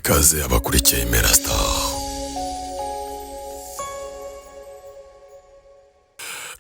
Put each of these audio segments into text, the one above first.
ikaze abakurikiye Imerasta.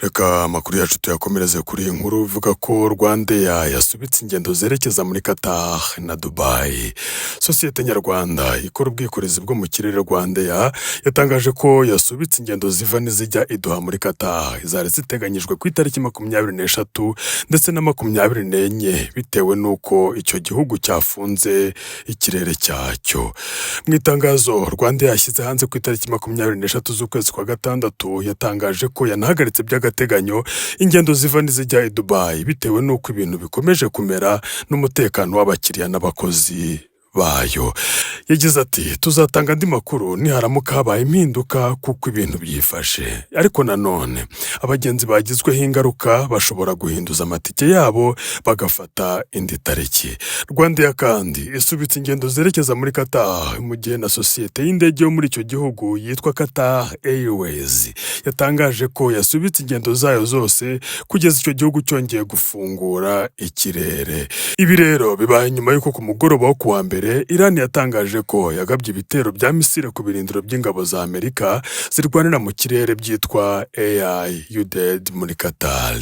Reka amakuru yacu tuyakomereze kuri iyi nkuru ivuga ko RwandAir yasubitse ingendo zerekeza muri Qatar na Dubai. Sosiyete nyarwanda ikora ubwikorezi bwo mu kirere RwandAir yatangaje ko yasubitse ingendo ziva n'izijya i Doha muri Qatar zari ziteganyijwe ku itariki 23 ndetse na 24 bitewe n'uko icyo gihugu cyafunze ikirere cyacyo. Mu itangazo RwandAir yashyize hanze ku itariki 23 z'ukwezi kwa gatandatu yatangaje ko yanahagaritse by'agateganyo ingendo ziva n'izijya i Dubai bitewe n'uko ibintu bikomeje kumera n'umutekano w'abakiriya n'abakozi bayo. Yagize ati tuzatanga andi makuru niharamuka habaye impinduka kuko ibintu byifashe, ariko nanone abagenzi bagizweho ingaruka bashobora guhinduza amatike yabo bagafata indi tariki. RwandAir kandi isubitse ingendo zerekeza muri Qatar mu gihe na sosiyete y'indege yo muri icyo gihugu yitwa Qatar Airways yatangaje ko yasubitse ingendo zayo zose kugeza icyo gihugu cyongeye gufungura ikirere. Ibi rero bibaye nyuma y'uko ku mugoroba wo kuwa mbere Iran yatangaje ko yagabye ibitero bya misile ku birindiro by'ingabo za Amerika zirwanira mu kirere byitwa AIUD muri Qatar.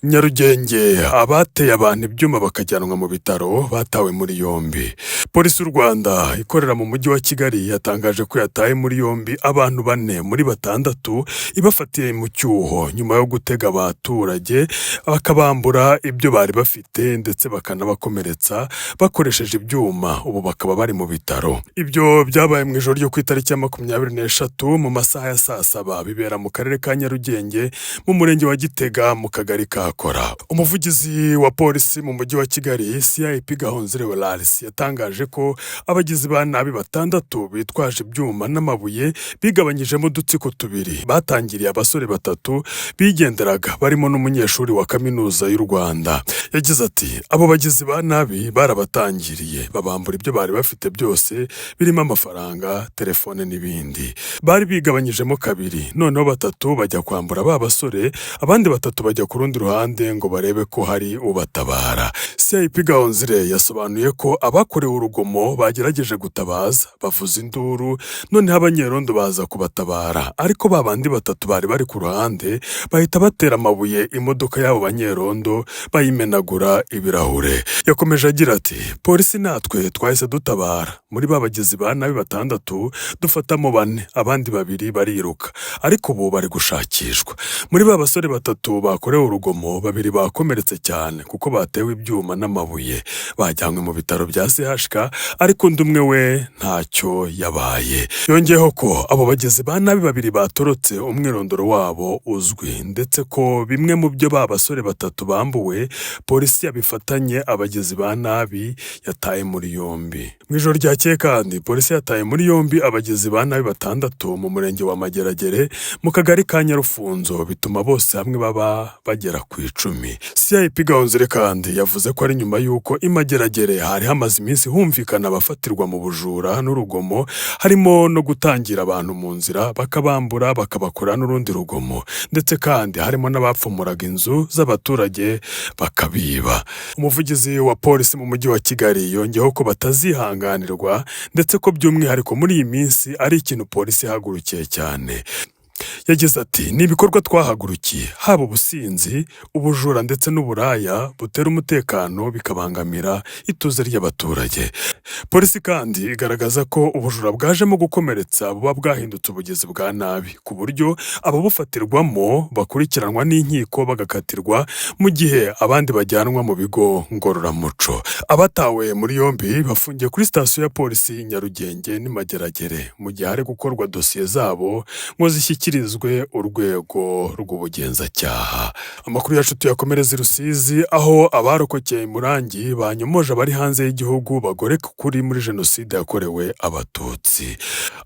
Nyarugenge, abateye abantu ibyuma bakajyanwa mu bitaro batawe muri yombi. Polisi y'u Rwanda ikorera mu mujyi wa Kigali yatangaje ko yataye muri yombi abantu 4 muri 6 ibafatiye mu cyuho nyuma yo gutega abaturage bakabambura ibyo bari bafite ndetse bakanabakomeretsa bakoresheje ibyuma. Ubu bakaba bari mu bitaro. Ibyo byabaye mu ijoro ryo ku itariki ya 23 mu masaha ya saa 7 bibera mu karere ka Nyarugenge mu murenge wa Gitega mu kagari ka Kora. Umuvugizi wa polisi mu mujyi wa Kigali CIP Gahonzire Wallace yatangaje ko abagizi ba nabi 6 bitwaje ibyuma n'amabuye bigabanyijemo udutsiko 2 batangiriye abasore 3 bigenderaga barimo n'umunyeshuri wa kaminuza y'u Rwanda. Yagize ati abo bagizi ba nabi barabatangiriye babambura ibyo bari bafite byose birimo amafaranga, telefone n'ibindi. Bari bigabanyijemo 2, noneho 3 bajya kwambura ba basore, abandi 3 bajya ku rundi ruhande ngo barebe ko hari ubatabara. CIP Gahonzire yasobanuye ko abakorewe urugomo bagerageje gutabaza bavuza induru, noneho abanyerondo baza kubatabara, ariko babandi 3 bari bari ku ruhande bahita batera amabuye imodoka y'abo banyerondo bayimenagura ibirahure. Yakomeje agira ati polisi natwe twahise dutabara. Muri babagizi ba nabi 6 dufatamo 4, abandi 2 bariruka, ariko ubu bari gushakishwa. Muri ba basore 3 bakorewe urugomo 2 bakomeretse cyane kuko batewe ibyuma n'amabuye bajyanywe mu bitaro bya CHK, ariko undi umwe we ntacyo yabaye. Yongeyeho ko abo bagizi ba nabi 2 batorotse umwirondoro wabo uzwi, ndetse ko bimwe mu byo ba basore 3 bambuwe polisi yabifatanye abagizi ba nabi yataye muri yombi. Mu ijoro ryakeye kandi polisi yataye muri yombi abagizi ba nabi 6 mu murenge wa Mageragere mu kagari ka Nyarufunzo, bituma bose hamwe baba bagera ku 10. CIP Gahonzire kandi yavuze ko ari nyuma y'uko Imageragere hari hamaze iminsi humvikana abafatirwa mu bujura n'urugomo, harimo no gutangira abantu mu nzira bakabambura bakabakora n'urundi rugomo, ndetse kandi harimo n'abapfumuraga inzu z'abaturage bakabiba. Umuvugizi wa polisi mu mujyi wa Kigali yongeyeho ko batazihanganirwa, ndetse ko by'umwihariko muri iyi minsi ari ikintu polisi ihagurukiye cyane. Yagize ati ni ibikorwa twahagurukiye, haba ubusinzi, ubujura ndetse n'uburaya butera umutekano bikabangamira ituze ry'abaturage. Polisi kandi igaragaza ko ubujura bwajemo gukomeretsa buba bwahindutse ubugizi bwa nabi, ku buryo ababufatirwamo bakurikiranwa n'inkiko bagakatirwa, mu gihe abandi bajyanwa mu bigo ngororamuco. Abatawe muri yombi bafungiye kuri sitasiyo ya polisi Nyarugenge n'Imageragere, mu gihe hari gukorwa dosiye zabo ngo zishyikirizwe urwego rw'ubugenzacyaha. Amakuru yacu tuyakomereza i Rusizi, aho abarokokeye i Murangi banyomoje abari hanze y'igihugu bagoreka ukuri muri jenoside yakorewe Abatutsi.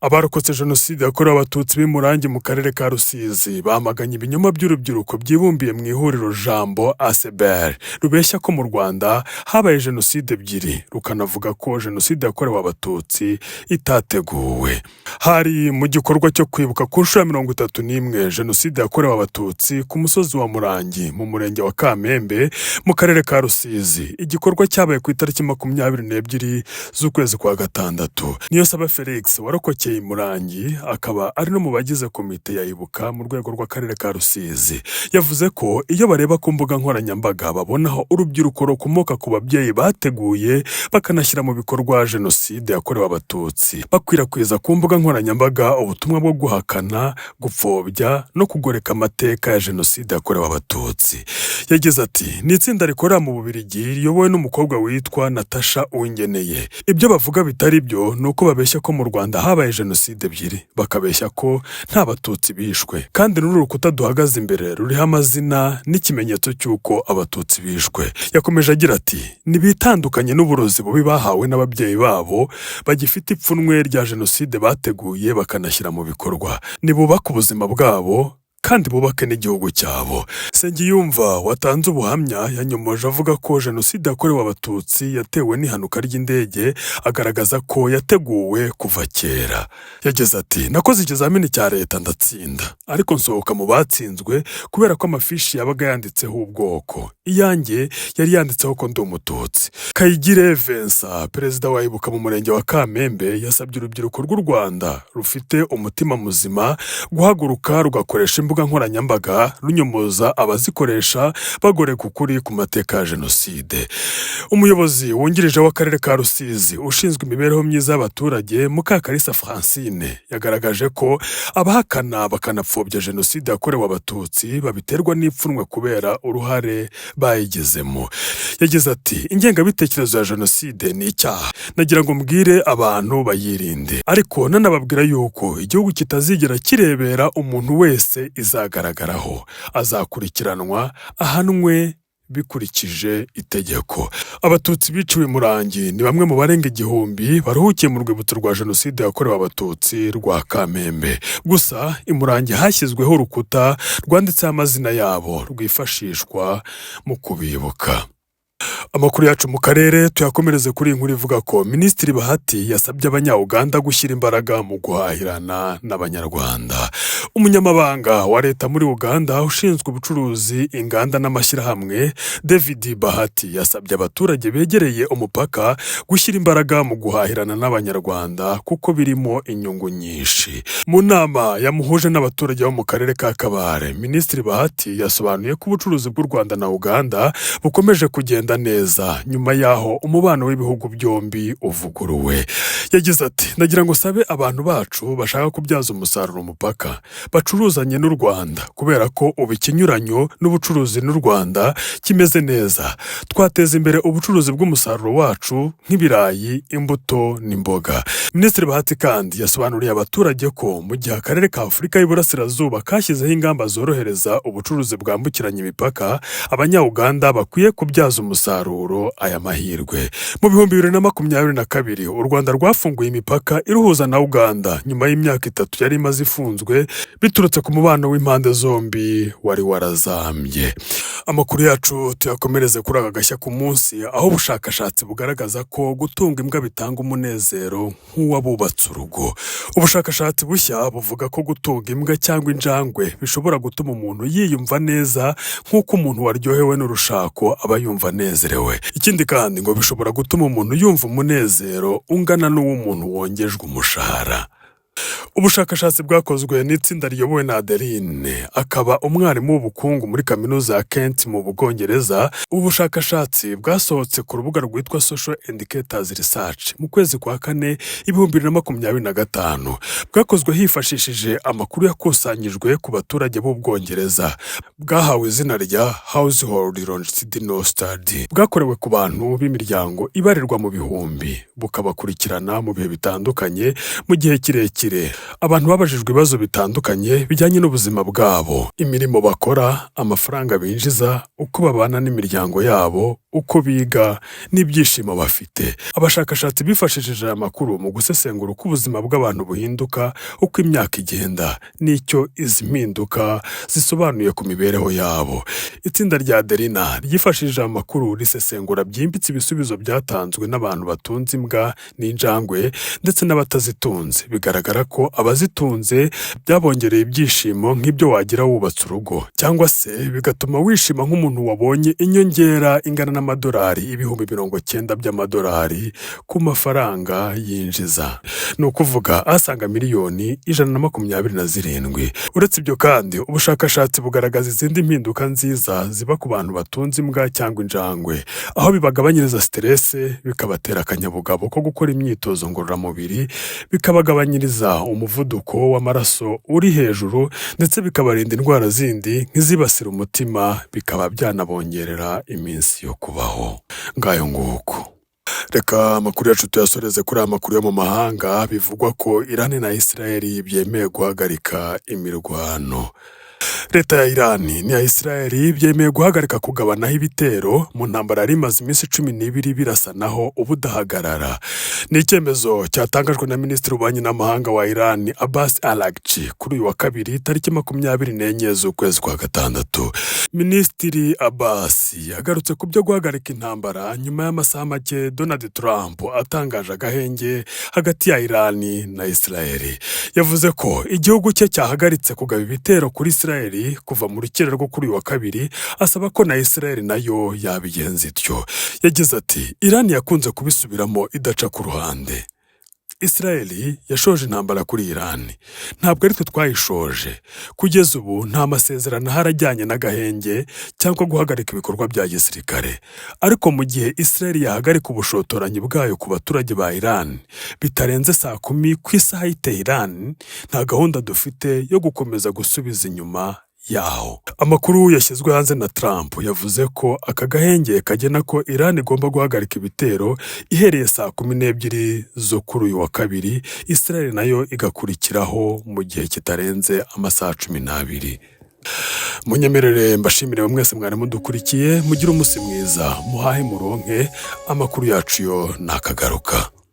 Abarokotse jenoside yakorewe Abatutsi b'i Murangi mu karere ka Rusizi bamaganye ibinyoma by'urubyiruko byibumbiye mu ihuriro Jambo ACBR rubeshya ko mu Rwanda habaye jenoside 2, rukanavuga ko jenoside yakorewe Abatutsi itateguwe. Hari mu gikorwa cyo kwibuka ku nshuro 31 Jenoside yakorewe Abatutsi ku musozi wa Murangi mu murenge wa Kamembe mu karere ka Rusizi. Igikorwa cyabaye ku itariki 22 z'ukwezi kwa gatandatu. Niyonsaba Felix warokokeye i Murangi akaba ari no mu bagize komite ya Ibuka mu rwego rw'akarere ka Rusizi. Yavuze ko iyo bareba ku mbuga nkoranyambaga babonaho urubyiruko rukomoka ku babyeyi bateguye bakanashyira mu bikorwa Jenoside yakorewe Abatutsi, bakwirakwiza ku mbuga nkoranyambaga ubutumwa bwo guhakana, gupfobya no kugoreka amateka ya Jenoside yakorewe Abatutsi. Yagize ati, ni itsinda rikorera mu Bubiligi riyobowe n'umukobwa witwa Natasha Uwingeneye. Ibyo bavuga bitari byo nuko babeshya ko mu Rwanda habaye Jenoside ebyiri, bakabeshya ko nta Batutsi bishwe, kandi n'uru rukuta duhagaze imbere ruriho amazina n'ikimenyetso cy'uko Abatutsi bishwe. Yakomeje agira ati, nibitandukanye n'uburozi bubi bahawe n'ababyeyi babo bagifite ipfunwe rya Jenoside bateguye bakanashyira mu bikorwa. Nibubaka ubuzima bwabo kandi bubake n'igihugu cyabo. Sengiyumva watanze ubuhamya yanyomoje avuga ko Jenoside yakorewe Abatutsi yatewe n'ihanuka ry'indege, agaragaza ko yateguwe kuva kera. Yagize ati, nakoze ikizamini cya leta ndatsinda, ariko nsohoka mu batsinzwe kubera ko amafishi yabaga yanditseho ubwoko. Iyanjye yari yanditseho ko ndi Umututsi. Kayigire Vincent, perezida wa Ibuka mu murenge wa Kamembe, yasabye urubyiruko rw'u Rwanda rufite umutima muzima guhaguruka rugakoresha imbuga nkoranyambaga runyomoza abazikoresha bagoreka ukuri ku mateka ya Jenoside. Umuyobozi wungirije w'akarere ka Rusizi ushinzwe imibereho myiza y'abaturage Mukakarisa Francine yagaragaje ko abahakana bakanapfobya Jenoside yakorewe Abatutsi babiterwa n'ipfunwe kubera uruhare bayigezemo. Yagize ati, ingengabitekerezo ya Jenoside ni icyaha, nagira ngo mbwire abantu bayirinde, ariko nanababwira yuko igihugu kitazigera kirebera umuntu wese izagaragaraho, azakurikiranwa ahanwe bikurikije itegeko. Abatutsi biciwe i Murangi ni bamwe mu barenga 1000 baruhukiye mu rwibutso rwa Jenoside yakorewe Abatutsi rwa Kamembe. Gusa i Murangi hashyizweho urukuta rwanditseho amazina yabo rwifashishwa mu kubibuka. Amakuru yacu mu karere tuyakomereze kuri inkuru ivuga ko Minisitiri Bahati yasabye Abanya-Uganda gushyira imbaraga mu guhahirana n'Abanyarwanda. Umunyamabanga wa leta muri Uganda ushinzwe ubucuruzi, inganda n'amashyirahamwe, David Bahati, yasabye abaturage begereye umupaka gushyira imbaraga mu guhahirana n'Abanyarwanda kuko birimo inyungu nyinshi. Mu nama yamuhuje n'abaturage bo mu karere ka Kabare, Minisitiri Bahati yasobanuye ko ubucuruzi bw'u Rwanda na Uganda bukomeje kugenda neza nyuma yaho umubano w'ibihugu byombi uvuguruwe. Yagize ati, nagira ngo sabe abantu bacu bashaka kubyaza umusaruro umupaka bacuruzanye n'u Rwanda, kubera ko ubu ikinyuranyo n'ubucuruzi n'u Rwanda kimeze neza. Twateza imbere ubucuruzi bw'umusaruro wacu nk'ibirayi, imbuto n'imboga. Minisitiri Bahati kandi yasobanuriye abaturage ko mu gihe akarere ka Afurika y'Iburasirazuba kashyizeho ingamba zorohereza ubucuruzi bwambukiranya imipaka, Abanya-Uganda bakwiye kubyaza umusaruro aya mahirwe. Mu 2022 u Rwanda rwafunguye imipaka iruhuza na Uganda nyuma y'imyaka 3 yari imaze ifunzwe biturutse ku mubano w'impande zombi wari warazambye. Amakuru yacu tuyakomereze kuri aka gashya ku munsi, aho ubushakashatsi bugaragaza ko gutunga imbwa bitanga umunezero nk'uwabubatse urugo. Ubushakashatsi bushya buvuga ko gutunga imbwa cyangwa injangwe bishobora gutuma umuntu yiyumva neza nk'uko umuntu waryohewe n'urushako aba yumva anezerewe. Ikindi kandi ngo bishobora gutuma umuntu yumva umunezero ungana n'uw'umuntu wongejwe umushahara. Ubushakashatsi bwakozwe n'itsinda riyobowe na Adeline, akaba umwarimu w'ubukungu muri kaminuza ya Kent mu Bwongereza. Ubushakashatsi bwasohotse ku rubuga rwitwa Social Indicators Research mu kwezi kwa 4 2025. Bwakozwe hifashishije amakuru yakusanyijwe ku baturage b'Ubwongereza. Bwahawe izina rya Household Longitudinal Study. Bwakorewe ku bantu b'imiryango ibarirwa mu bihumbi, bukabakurikirana mu bihe bitandukanye mu gihe kirekire. Abantu babajijwe ibibazo bitandukanye bijyanye n'ubuzima bwabo, imirimo bakora, amafaranga binjiza, uko babana n'imiryango yabo, uko biga n'ibyishimo bafite. Abashakashatsi bifashishije aya makuru mu gusesengura uko ubuzima bw'abantu buhinduka uko imyaka igenda n'icyo izi mpinduka zisobanuye ku mibereho yabo. Itsinda rya Derina ryifashishije aya makuru risesengura byimbitse ibisubizo byatanzwe n'abantu batunze imbwa n'injangwe ndetse n'abatazitunze. Bigaragara ko abazitunze byabongereye ibyishimo nk'ibyo wagira wubatse urugo, cyangwa se bigatuma wishima nk'umuntu wabonye inyongera ingana n'amadolari ibihumbi 90 by'amadolari ku mafaranga yinjiza. Ni ukuvuga asaga miliyoni 127. Uretse ibyo kandi ubushakashatsi bugaragaza izindi mpinduka nziza ziba ku bantu batunze imbwa cyangwa injangwe, aho bibagabanyiriza stress, bikabatera akanyabugabo ko gukora imyitozo ngororamubiri, bikabagabanyiriza umuvuduko w'amaraso uri hejuru, ndetse bikabarinda indwara zindi nk'izibasira umutima, bikaba byanabongerera iminsi yo kubaho. Ngayo nguko. Reka amakuru yacu tuyasoreze kuri amakuru yo mu mahanga. Bivugwa ko Iran na Israel byemeye guhagarika imirwano. Leta ya Iran n'iya Israel byemeye guhagarika kugabanaho ibitero mu ntambara yari imaze iminsi 12 birasanaho ubudahagarara. Ni icyemezo cyatangajwe na Minisitiri w'Ububanyi n'Amahanga wa Iran Abbas Araghchi kuri uyu wa kabiri tariki 24 z'ukwezi kwa gatandatu. Minisitiri Abbas yagarutse ku byo guhagarika intambara nyuma y'amasaha make Donald Trump atangaje agahenge hagati ya Iran na Israel. Yavuze ko igihugu cye cyahagaritse kugaba ibitero kuri Israel kuva mu rukera rwo kuri uyu wa kabiri, asaba ko na Israel nayo yabigenza ityo. Yagize ati Iran yakunze kubisubiramo idaca ku ruhande. Israel yashoje intambara kuri Iran, ntabwo ari twe twayishoje. Kugeza ubu nta masezerano harajyanye n'agahenge cyangwa guhagarika ibikorwa bya gisirikare. Ariko mu gihe Israel yahagarika ubushotoranyi bwayo ku baturage ba Iran bitarenze saa 10 ku isaha y'i Tehran, nta gahunda dufite yo gukomeza gusubiza inyuma yaho. Amakuru yashyizwe hanze na Trump yavuze ko aka gahenge kagena ko Iran igomba guhagarika ibitero ihereye saa 12 zo kuri uyu wa kabiri, Israel nayo igakurikiraho mu gihe kitarenze amasaha 12. Munyemerere mbashimire mwese mwari mudukurikiye, mugire umunsi mwiza, muhahe muronke. Amakuru yacu yo nakagaruka.